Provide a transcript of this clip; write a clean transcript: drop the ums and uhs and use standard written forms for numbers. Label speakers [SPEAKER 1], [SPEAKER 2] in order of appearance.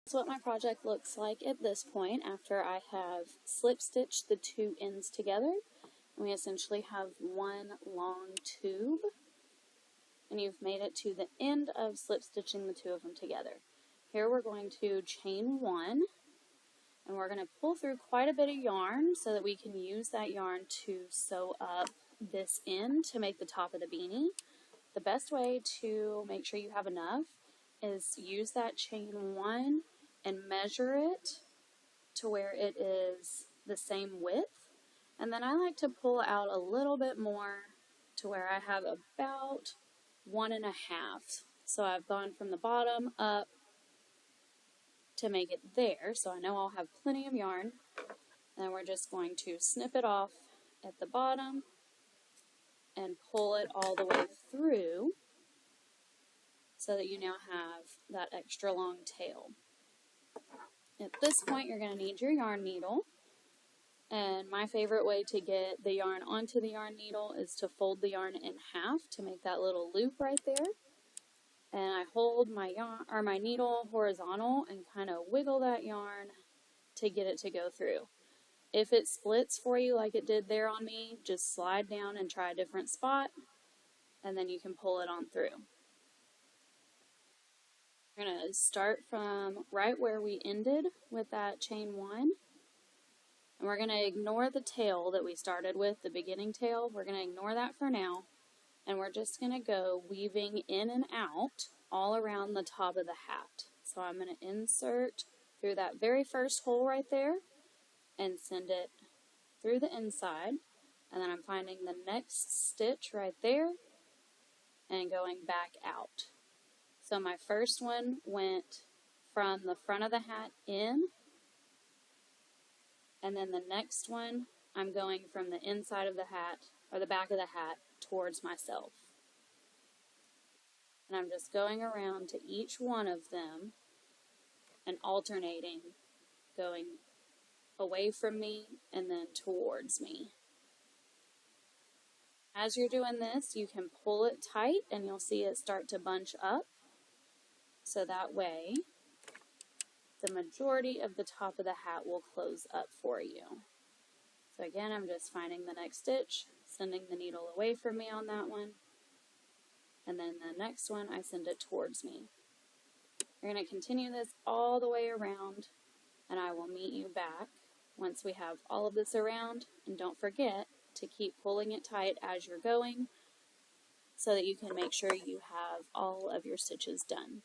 [SPEAKER 1] That's what my project looks like at this point after I have slip stitched the two ends together. We essentially have one long tube, and you've made it to the end of slip stitching the two of them together. Here we're going to chain one, and we're going to pull through quite a bit of yarn so that we can use that yarn to sew up this end to make the top of the beanie. The best way to make sure you have enough is use that chain one and measure it to where it is the same width. And then I like to pull out a little bit more to where I have about 1.5. So I've gone from the bottom up to make it there, so I know I'll have plenty of yarn. And then we're just going to snip it off at the bottom and pull it all the way through so that you now have that extra long tail. At this point, you're going to need your yarn needle, and my favorite way to get the yarn onto the yarn needle is to fold the yarn in half to make that little loop right there. And I hold my yarn or my needle horizontal and kind of wiggle that yarn to get it to go through. If it splits for you like it did there on me, just slide down and try a different spot, and then you can pull it on through. We're going to start from right where we ended with that chain one, and we're going to ignore the tail that we started with, the beginning tail. We're going to ignore that for now, and we're just going to go weaving in and out all around the top of the hat. So I'm going to insert through that very first hole right there and send it through the inside, and then I'm finding the next stitch right there and going back out. So my first one went from the front of the hat in, and then the next one I'm going from the inside of the hat, or the back of the hat, towards myself. And I'm just going around to each one of them and alternating, going away from me and then towards me. As you're doing this, you can pull it tight and you'll see it start to bunch up. So that way, the majority of the top of the hat will close up for you. So again, I'm just finding the next stitch, sending the needle away from me on that one, and then the next one I send it towards me. You're going to continue this all the way around, and I will meet you back once we have all of this around. And don't forget to keep pulling it tight as you're going so that you can make sure you have all of your stitches done.